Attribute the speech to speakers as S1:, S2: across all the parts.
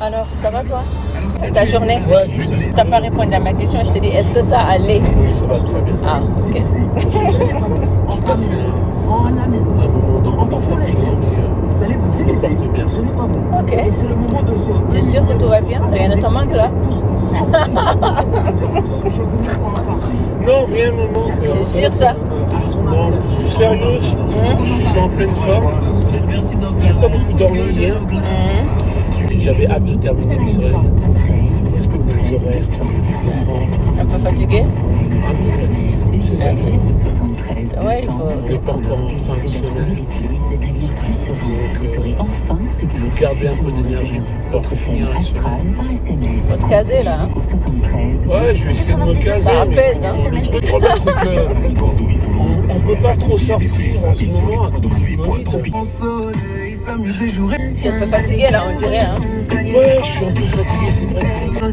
S1: Alors, ça va toi? Et ta journée?
S2: Ouais, je vais te...
S1: T'as pas répondu à ma question, je t'ai dit, est-ce que ça allait?
S2: Oui, ça va très bien.
S1: Ah, ok.
S2: J'ai passé un moment de moment fatigant, mais je me porte bien.
S1: Ok. Tu es sûr que tout va bien? Rien ne te manque là?
S2: Non, rien ne me manque.
S1: C'est sûr ça?
S2: Non, sérieux, je suis en pleine forme. J'ai pas beaucoup dormi hier. Et j'avais hâte de terminer, mais c'est vrai. Je respecte mes horaires, je comprends.
S1: Un peu fatigué?
S2: Un peu fatigué, c'est vrai.
S1: Ouais, il faut...
S2: On n'est pas encore en fin de semaine. Donc, faut garder un peu d'énergie pour pouvoir finir la semaine.
S1: Faut te caser là, hein?
S2: Ouais, je vais essayer de me caser.
S1: Ça apaise, hein?
S2: Le problème, c'est que on peut pas trop sortir en ce moment à cause du Covid.
S1: Tu es un peu fatigué là, on dirait, hein?
S2: Ouais, je suis un peu fatigué, c'est vrai que...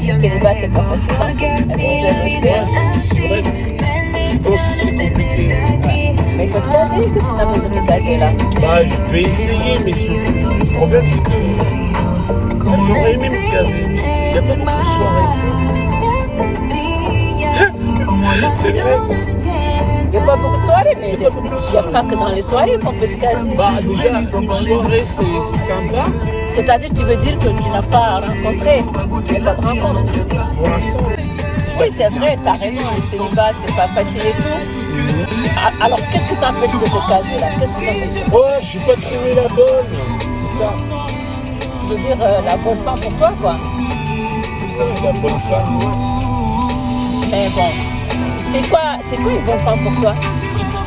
S1: Le célibat, c'est pas facile, hein? Être seul aussi, hein?
S2: C'est vrai, ces temps-ci, c'est compliqué.
S1: Mais il faut te caser, qu'est-ce que t'as besoin de te caser là?
S2: Bah, je vais essayer, mais le problème, c'est que j'aurais aimé me caser, mais il n'y a pas beaucoup de soirées. C'est vrai.
S1: Il n'y a pas beaucoup de soirées, mais il n'y a pas que dans les soirées qu'on peut se caser.
S2: Bah, déjà, une soirée, c'est sympa.
S1: C'est-à-dire, tu veux dire que tu n'as pas rencontré, il n'y a pas de rencontre, tu veux dire?
S2: Pour l'instant.
S1: Oui, c'est vrai, tu as raison, le célibat, c'est pas facile et tout. Alors, qu'est-ce qui t'empêche de te caser là? Qu'est-ce qui t'empêche de...
S2: Ouais, j'ai pas trouvé la bonne, c'est ça.
S1: Tu veux dire la bonne femme pour toi, quoi?
S2: La bonne femme.
S1: Mais bon, c'est quoi une bonne femme pour toi?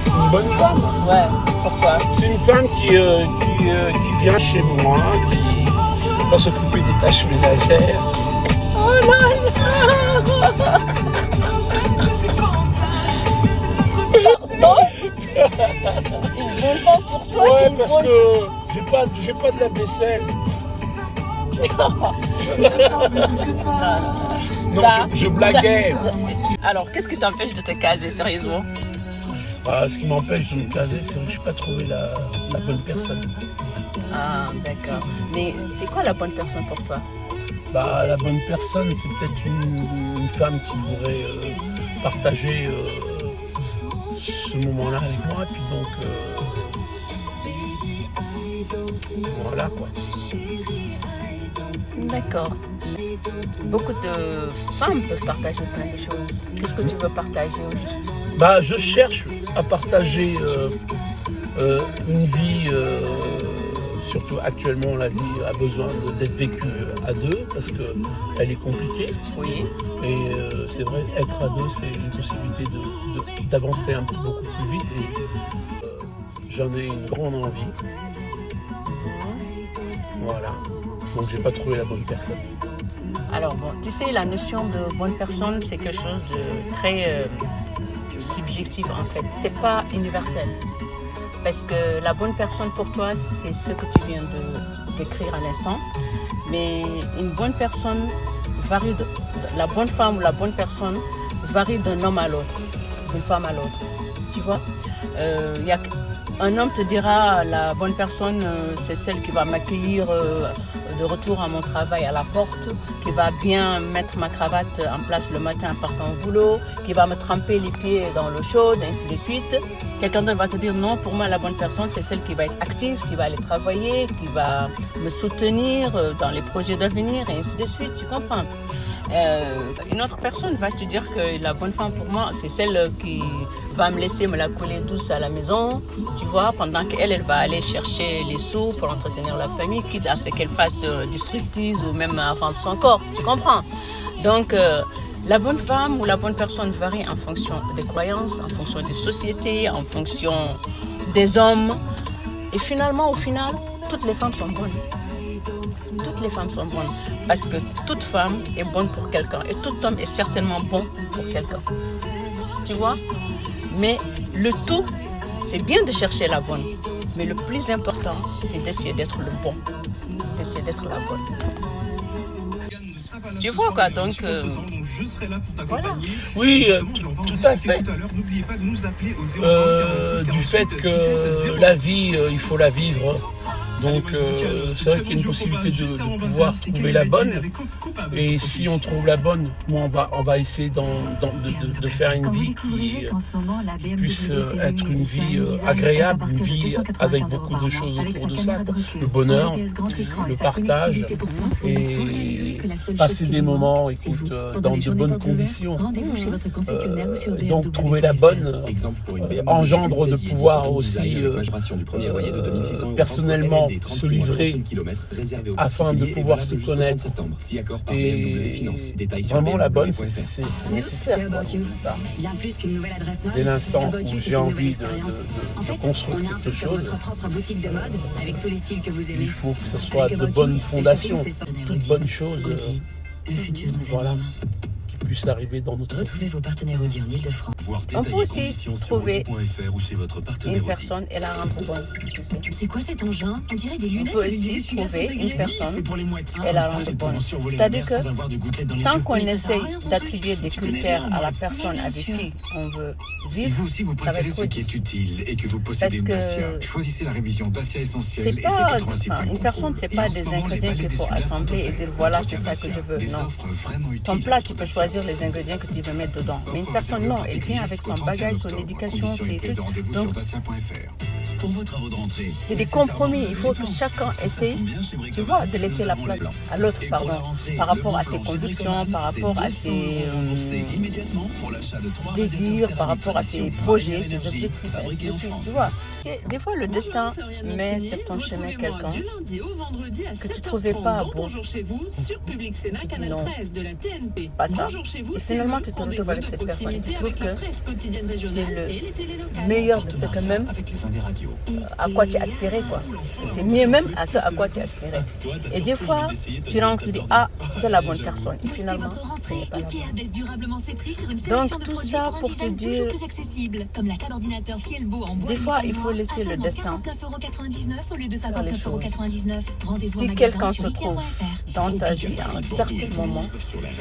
S2: Une bonne femme?
S1: Ouais, pour toi.
S2: C'est une femme qui vient chez moi, qui va s'occuper des tâches ménagères.
S1: Oh là là! Pardon? Une bonne femme pour toi,
S2: Ouais,
S1: c'est une
S2: parce
S1: bonne...
S2: que j'ai pas de la vaisselle. Non, je blaguais.
S1: Alors, qu'est-ce qui t'empêche de te caser, sérieusement?
S2: Ah, ce qui m'empêche de me caser, c'est que je n'ai pas trouvé la bonne personne.
S1: Ah, d'accord. Mais c'est quoi la bonne personne pour toi?
S2: Bah, la bonne personne, c'est peut-être une femme qui pourrait partager ce moment-là avec moi. Et puis donc, voilà quoi.
S1: D'accord. Beaucoup de femmes peuvent partager plein de choses. Qu'est-ce que tu veux partager au juste?
S2: Bah, je cherche à partager une vie, surtout actuellement la vie a besoin d'être vécue à deux parce qu'elle est compliquée.
S1: Oui.
S2: Et c'est vrai, être à deux, c'est une possibilité d'avancer un peu beaucoup plus vite et j'en ai une grande envie. Voilà. Donc j'ai pas trouvé la bonne personne.
S1: Alors bon, tu sais, la notion de bonne personne, c'est quelque chose de très subjectif en fait. C'est pas universel. Parce que la bonne personne pour toi, c'est ce que tu viens de décrire à l'instant. Mais une bonne personne varie la bonne femme ou la bonne personne varie d'un homme à l'autre, d'une femme à l'autre. Tu vois? Un homme te dira la bonne personne, c'est celle qui va m'accueillir de retour à mon travail à la porte, qui va bien mettre ma cravate en place le matin en partant au boulot, qui va me tremper les pieds dans l'eau chaude, ainsi de suite. Quelqu'un d'autre va te dire non, pour moi la bonne personne c'est celle qui va être active, qui va aller travailler, qui va me soutenir dans les projets d'avenir, et ainsi de suite, tu comprends? Une autre personne va te dire que la bonne femme pour moi, c'est celle qui va me laisser me la coller douce à la maison, tu vois, pendant qu'elle va aller chercher les sous pour entretenir la famille, quitte à ce qu'elle fasse du striptease ou même vendre son corps, tu comprends? Donc, la bonne femme ou la bonne personne varie en fonction des croyances, en fonction des sociétés, en fonction des hommes. Et finalement, au final, toutes les femmes sont bonnes. Toutes les femmes sont bonnes parce que toute femme est bonne pour quelqu'un et tout homme est certainement bon pour quelqu'un. Tu vois? Mais le tout, c'est bien de chercher la bonne. Mais le plus important, c'est d'essayer d'être le bon, d'essayer d'être la bonne. Tu vois quoi? Donc, voilà.
S2: Oui, tout à fait. Du fait que la vie, il faut la vivre Donc c'est vrai qu'il y a une possibilité de pouvoir trouver la bonne. Et si on trouve la bonne, moi, on va essayer de faire une vie qui puisse être une vie agréable, une vie avec beaucoup de choses autour de ça. Le bonheur, le partage et passer des moments, écoute, dans de bonnes conditions. Donc trouver la bonne engendre de pouvoir aussi personnellement se livrer afin de pouvoir se connaître. Et vraiment la bonne, c'est nécessaire. Dès l'instant où j'ai envie de construire quelque chose, il faut que ce soit de bonnes fondations, toute bonne chose, voilà, qui puisse arriver dans notre vie.
S3: Retrouvez vos partenaires Audi en Ile-de-France.
S1: On peut aussi trouver une personne et la rendre bonne.
S3: C'est quoi cet engin? On dirait des
S1: On
S3: lunettes.
S1: peut aussi trouver une personne et la rendre bonne. C'est-à-dire que tant qu'on essaye d'attribuer des critères à la personne avec qui on veut vivre, ça va être trop difficile. Parce que c'est pas, une personne, c'est pas des ingrédients qu'il faut assembler et dire voilà, c'est ça que je veux. Non. Ton plat, tu peux choisir les ingrédients que tu veux mettre dedans. Mais une personne, non, elle vient avec son bagage, son éducation, ses trucs. Donc, c'est des compromis. Il faut que chacun essaie, tu vois, de laisser la place à l'autre, pardon, par rapport à ses convictions, par rapport à ses désirs, par rapport à ses projets, ses objectifs, ainsi de suite, tu vois. Des fois, le destin met sur ton chemin quelqu'un que tu ne trouvais pas bon. Tu dis non, pas ça. Et finalement, tu te retrouves avec cette personne et tu trouves que c'est le meilleur de ce que même à quoi tu aspirais, quoi. C'est mieux même à ce à quoi tu aspirais. Et des fois, tu rentres, tu dis ah, c'est la bonne personne. Et finalement, ce n'est pas la bonne. Donc tout ça pour te dire, des fois, il faut laisser le destin faire les choses. Si quelqu'un se trouve dans ta vie à un certain moment,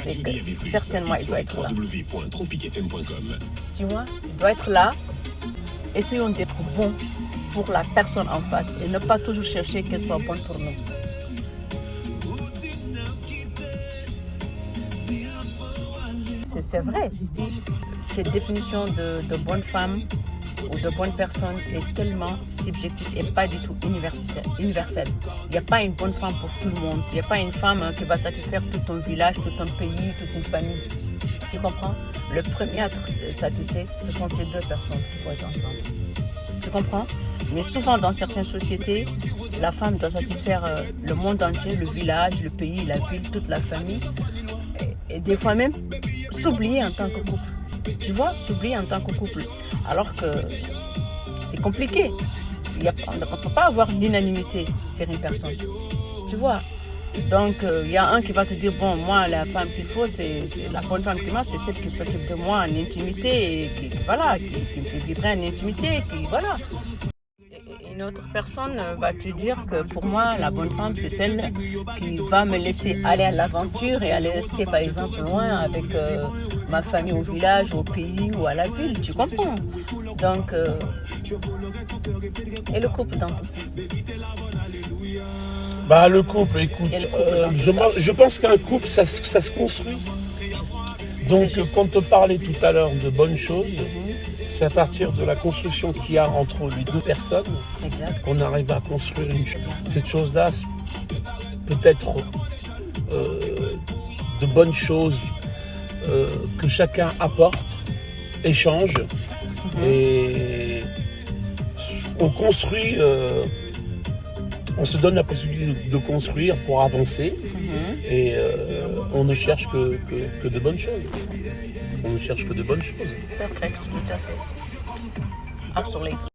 S1: c'est que certainement il doit être là. Tu vois, il doit être là. Essayons d'être bons pour la personne en face et ne pas toujours chercher qu'elle soit bonne pour nous. C'est vrai, cette définition de bonne femme ou de bonne personne est tellement subjective et pas du tout universelle. Il n'y a pas une bonne femme pour tout le monde. Il n'y a pas une femme qui va satisfaire tout ton village, tout ton pays, toute une famille. Tu comprends? Le premier à être satisfait, ce sont ces deux personnes qui vont être ensemble. Tu comprends? Mais souvent dans certaines sociétés, la femme doit satisfaire le monde entier, le village, le pays, la ville, toute la famille. Et des fois même s'oublier en tant que couple. Tu vois, s'oublier en tant que couple. Alors que c'est compliqué. On ne peut pas avoir l'unanimité sur une personne. Tu vois? Donc, il y a un qui va te dire, bon, moi, la femme qu'il faut, c'est la bonne femme qu'il m'a, c'est celle qui s'occupe de moi en intimité, et qui me fait vibrer en intimité, qui, voilà. Et une autre personne va te dire que pour moi, la bonne femme, c'est celle qui va me laisser aller à l'aventure et aller rester, par exemple, loin avec ma famille au village, au pays ou à la ville, tu comprends? Donc, et le couple dans tout ça?
S2: Bah, le couple, écoute, je pense qu'un couple, ça se construit. Donc, quand on te parlait tout à l'heure de bonnes choses, c'est à partir de la construction qu'il y a entre les deux personnes qu'on arrive à construire cette chose-là, peut-être de bonnes choses que chacun apporte, échange, et on construit. On se donne la possibilité de construire pour avancer et on ne cherche que de bonnes choses. On ne cherche que de bonnes choses.
S1: Perfect, tout à fait. Absolutely.